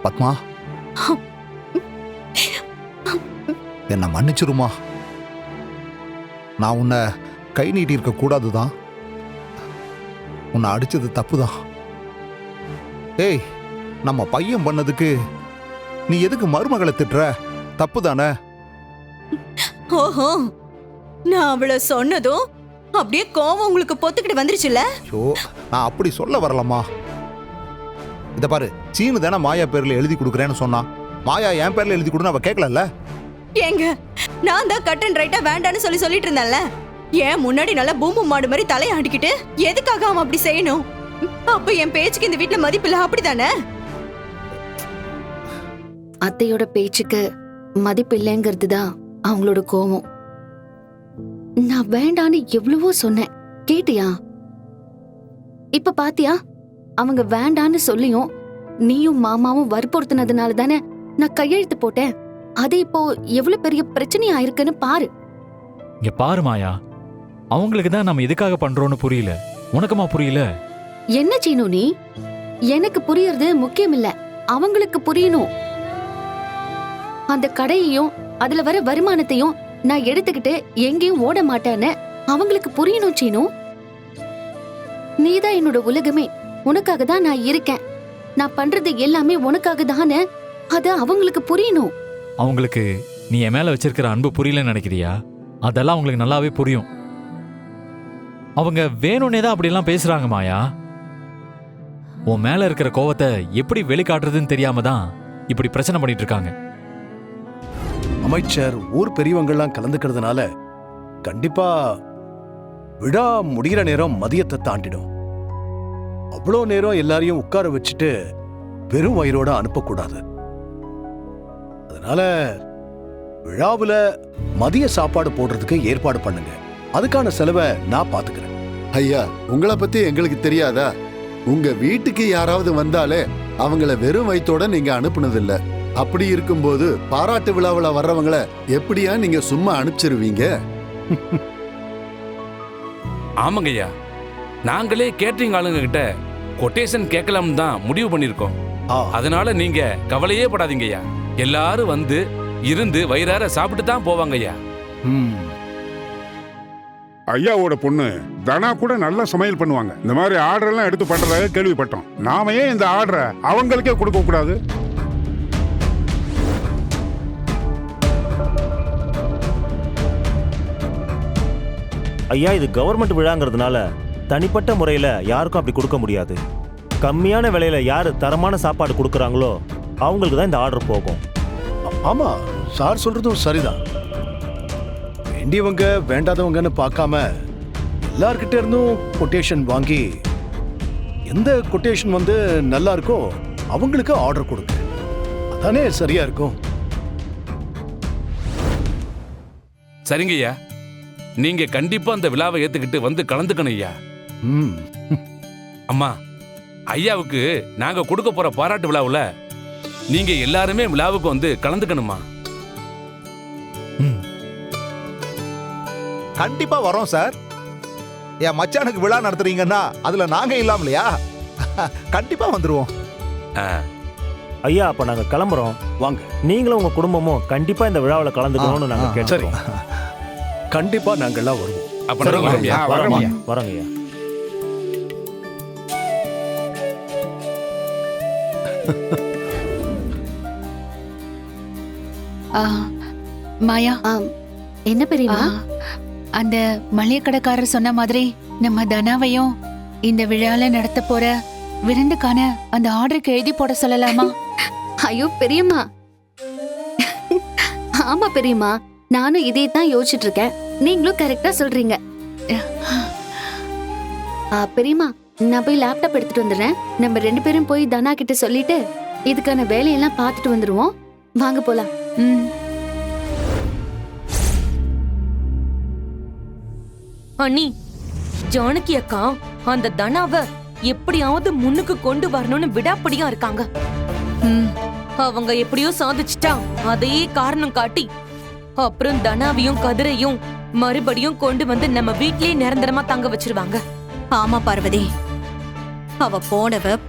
பத்மா, என்ன மன்னிச்சிருமா. நான் உன்னை கை நீட்டி இருக்க கூடாதுதான். உன்னை அடிச்சது தப்புதான். ஏய், நம்ம பையன் பண்ணதுக்கு நீ எதுக்கு மருமகளை திட்டுற? தப்பு தானே? ஓஹோ, நான் அவளை சொன்னதும் அப்படியே கோவம் உங்களுக்கு பொத்துக்கிட்டு வந்துருச்சுல்ல? ஐயோ, நான் அப்படி சொல்ல வரலம்மா. இத பாரு, சீனு தானே மாயா பேர்ல எழுதி கொடுக்குறேன்னு சொன்னா. மாயா என் பேர்ல எழுதி கொடுன்னு அவ கேட்கல. ஏங்க, நான் தான் கட் அண்ட் ரைட்டா வேண்டான்னு சொல்லிட்டு இருந்தேன்ல. ஏன் முன்னாடி நல்லா பூம்பு மாடு மாதிரி தலையாடிக்கிட்டு எதுக்காக அவன் அப்படி செய்யணும்? அப்ப என் பேச்சுக்கு இந்த வீட்டுல மதிப்பில்ல, அப்படித்தானே? அத்தையோட பேச்சுக்கு மதிப்பில்லைங்கிறது தான் அவங்களோட கோவம். நான் வேண்டான்னு எவ்வளவோ சொன்னேன், கேட்டியா? இப்ப பாத்தியா, அவங்க வேண்டான்னு சொல்லியும் நீயும் மாமாவும் வற்புறுத்தினதுனால தானே நான் கையெழுத்து போட்டேன். அது இப்போ எவ்வளவு பெரிய பிரச்சனை ஆயிருக்குன்னு பாரு. இங்க பாரு மாயா, அவங்களுக்கு தான் நம்ம எதுக்காக பண்றோம்னு புரியல. உனக்குமா புரியல? என்ன சீனு நீ? எனக்கு புரியறது முக்கியம் இல்ல, அவங்களுக்கு புரியணும். அந்த கடையையும் அதுல வர வருமானத்தையும் நான் எடுத்துக்கிட்டு எங்கேயும் ஓட மாட்டேன்னு அவங்களுக்கு புரியணும் சீனு. நீதான் என்னோட உலகமே, உனக்காக தான் நான் இருக்கேன். நான் பண்றது எல்லாமே உனக்காக தானே, அது அவங்களுக்கு புரியணும். அவங்களுக்கு நீ என் மேல வச்சிருக்கிற அன்பு புரியலன்னு நினைக்கிறியா? அதெல்லாம் அவங்களுக்கு நல்லாவே புரியும். அவங்க வேணும்னே தான் அப்படிலாம் பேசுறாங்க மாயா. உன் மேல இருக்கிற கோவத்தை எப்படி வெளிக்காட்டுறதுன்னு தெரியாம தான் இப்படி பிரச்சனை பண்ணிட்டு இருக்காங்க. அமைச்சர், ஊர் பெரியவங்கெல்லாம் கலந்துக்கிறதுனால கண்டிப்பா விழா முடிகிற நேரம் மதியத்தை தாண்டிடும். அவ்வளோ நேரம் எல்லாரையும் உட்கார வச்சுட்டு வெறும் வயிறோட அனுப்பக்கூடாது. அதனால விழாவுல மதிய சாப்பாடு போடுறதுக்கு ஏற்பாடு பண்ணுங்க. அதுக்கான செலவை நான் பாத்துக்கிறேன். ஐயா, உங்களை பத்தி எங்களுக்கு தெரியாதா? உங்க வீட்டுக்கு யாராவது வந்தாலே அவங்கள வெறும் வயித்தோட நீங்க அனுப்புனதில்ல. அப்படி இருக்கும்போது பாராட்டு விழாவில் வர்றவங்களை எப்படியா நீங்க சும்மா அனுப்பிச்சிருவீங்க? ஆமாங்கய்யா, நாங்களே கேட்டரிங் ஆளுங்க கிட்ட கொட்டேஷன் கேட்கலாம் தான் முடிவு பண்ணிருக்கோம். அதனால நீங்க கவலையே படாதீங்கய்யா. எல்லாரும் வந்து இருந்து வயிறார சாப்பிட்டு தான் போவாங்கய்யா. ஐயாவோட பொண்ணு தனா கூட நல்லா சமையல் பண்ணுவாங்க. இந்த மாதிரி ஆர்டர் எல்லாம் எடுத்து பண்றதாக கேள்விப்பட்டோம். நாம ஏன் இந்த ஆர்டரை அவங்களுக்கே கொடுக்க கூடாது? ஐயா, இது கவர்மெண்ட் விழாங்கிறதுனால தனிப்பட்ட முறையில யாருக்கும் அப்படி கொடுக்க முடியாது. கம்மியான விலையில யாரு தரமான சாப்பாடு கொடுக்கறாங்களோ அவங்களுக்கு தான் இந்த ஆர்டர் போகும். ஆமா, சார் சொல்றதும் சரிதான். வேண்டியவங்க வேண்டாதவங்கன்னு பார்க்காம எல்லார்கிட்ட இருந்தும் கொட்டேஷன் வாங்கி எந்த கொட்டேஷன் வந்து நல்லா இருக்கோ அவங்களுக்கு ஆர்டர் கொடுங்க. அதானே சரியா இருக்கும். சரிங்கய்யா, நீங்க கண்டிப்பா அந்த விழாவை ஏத்துக்கிட்டு வந்து கலந்துக்கணும் ஐயா. அம்மா, ஐயாவுக்கு நாங்க கொடுக்க போற பாராட்டு விழாவுல நீங்க எல்லாருமே விழாவுக்கு வந்து கலந்துக்கணுமா? கண்டிப்பா வரோம் சார். என் மச்சானுக்கு விழா நடத்துறீங்கன்னா அதுல நாங்க இல்லாமலையா? கண்டிப்பா வந்துருவோம். ஐயா, அப்ப நாங்க கிளம்புறோம். வாங்க. நீங்களும் உங்க குடும்பமும் கண்டிப்பா இந்த விழாவில் கலந்துக்கணும்னு நாங்க கேட்கிறோம். கண்டிப்பா நாங்கெல்லாம் வருவோம். அப்ப நாங்க வரோங்க ஐயா. மாயா, என்ன பெரியமா? அந்த மளிகை கடைக்காரர் சொன்ன மாதிரி நம்ம தனாவையும் இந்த விழால நடத்த போற விருந்துக்கான அந்த ஆர்டருக்கு எழுதி போட சொல்லலாமா? ஐயோ பெரியம்மா, ஆமா பெரியம்மா, நானும் இதே தான் யோசிச்சுட்டு இருக்கேன். நீங்களும் கரெக்டா சொல்றீங்க. பெரியம்மா, நான் போய் லேப்டாப் எடுத்துட்டு வந்துடுறேன். நம்ம 2 பேரும் போய் தனா கிட்ட சொல்லிட்டு இதுக்கான வேலையெல்லாம் பார்த்துட்டு வந்துருவோம். வாங்க போலாம். அண்ணி, ஜானகி அக்கா அந்த தனாவை எப்படியாவது முன்னுக்கு கொண்டு வரணும்னு விடாப்படியா இருக்காங்க. அவங்க எப்படியோ சாதிச்சுட்டா அதையே காரணம் காட்டி அப்புறம் தனாவையும் கதிரையும் மறுபடியும் கொண்டு வந்து நம்ம வீட்லயே நிரந்தரமா தங்க வச்சிருவாங்க. ஆமா பார்வதி, அவ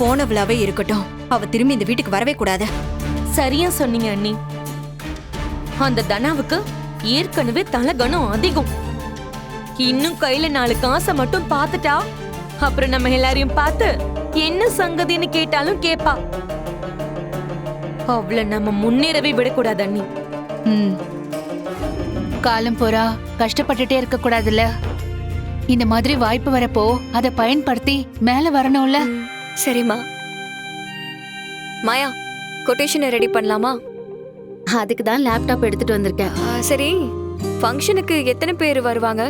போனவிழாவே இருக்கட்டும், அவ திரும்பி இந்த வீட்டுக்கு வரவே கூடாது. சரியா சொன்னீங்க அண்ணி. அந்த தனாவுக்கு ஏற்கனவே தலகணம் அதிகம். இன்னும் கையில 4 காசை மட்டும் பார்த்துட்டா அப்புறம் நம்ம எல்லாரையும் பார்த்து என்ன சங்கதின்னு கேட்டாலும் கேப்பா. அவளை நம்ம முன்னேறவே விடக்கூடாது அண்ணி. ம். காலம் பூரா கஷ்டப்பட்டுட்டே இருக்க கூடாதுல்ல. இந்த மாதிரி வாய்ப்பு வரப்போ அதை பயன்படுத்தி மேல வரணும்ல. சரிம்மா. மாயா, கொட்டேஷனை ரெடி பண்ணலாமா? அதுக்கு தான் லேப்டாப் எடுத்துட்டு வந்திருக்கேன். சரி, ஃபங்க்ஷனுக்கு எத்தனை பேர் வருவாங்க?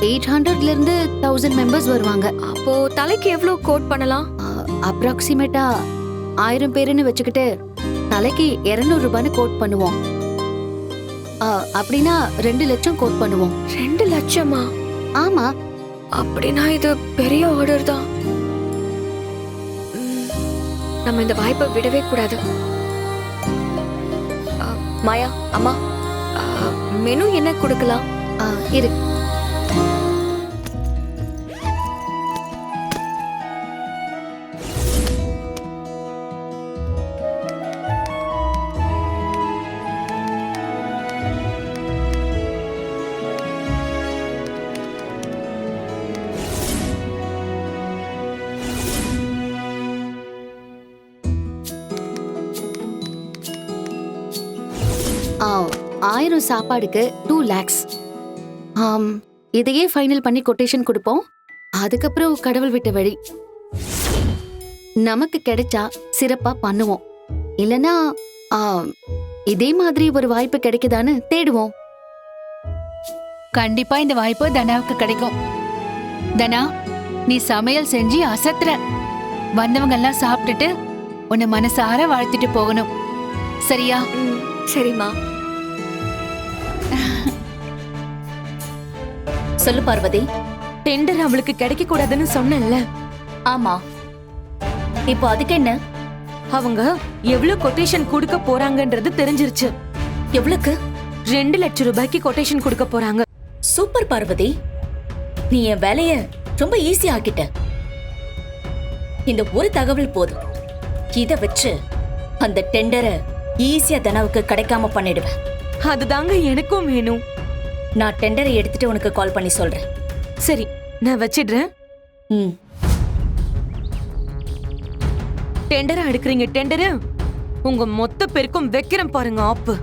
800ல இருந்து 1000 மெம்பர்ஸ் வருவாங்க. அப்போ தலைக்கு எவ்வளவு கோட் பண்ணலாம்? அப்ராக்சிமேட்டா 1000 பேருன்னு வச்சுக்கிட்டு தலைக்கு 200 ரூபான்னு கோட் பண்ணுவோம். அப்படின்னா 2 லட்சம் கோட் பண்ணுவோம். 2 லட்சமா? ஆமா. அப்படின்னா இது பெரிய ஆர்டர் தான். நம்ம இந்த வாய்ப்பை விடவே கூடாது. மாயா, அம்மா, மெனு என்ன கொடுக்கலாம்? இரு. ஆ, 1000 சாப்பாடுக்கு 2 lakhs. இதையே ஃபைனல் பண்ணி கொட்டேஷன் கொடுப்போம். அதுக்கப்புறம் கடவுள் விட்ட வழி. நமக்கு கிடைச்சா சிறப்பா பண்ணுவோம். இல்லனா இதே மாதிரி ஒரு வாய்ப்பு கிடைக்குதான்னு தேடுவோம். கண்டிப்பா இந்த வாய்ப்பு தனாவுக்கு கிடைக்கும். தனா, நீ சமையல் செஞ்சு அசத்துற. வந்தவங்க எல்லாம் சாப்பிட்டுட்டு உன்னை மனசார வாழ்த்திட்டு போகணும். சரியா? சரிம்மா. சொல்லு பார்வதி. டெண்டர் அவளுக்கு கிடைக்க கூடாதுன்னு சொன்னேன்ல. ஆமா, இப்போ அதுக்கு என்ன? அவங்க எவ்வளவு கொட்டேஷன் கொடுக்க போறாங்கன்றது தெரிஞ்சிருச்சு. எவ்வளவுக்கு? 2 லட்சம் ரூபாய்க்கு கொட்டேஷன் கொடுக்க போறாங்க. சூப்பர் பார்வதி, நீ என் வேலைய ரொம்ப ஈஸியா ஆக்கிட்ட. இந்த ஒரு தகவல் போதும். இத வச்சு அந்த டெண்டரை ஈஸியா தனாவுக்கு கிடைக்காம பண்ணிடுவேன். அதுதாங்க எனக்கும் வேணும். நான் டெண்டரை எடுத்துட்டு உனக்கு கால் பண்ணி சொல்றேன். சரி, நான் வச்சிடுறேன். டெண்டரா எடுக்கிறீங்க? டெண்டரு உங்க மொத்த பேருக்கும் வைக்கிறேன் பாருங்க ஆப்பு.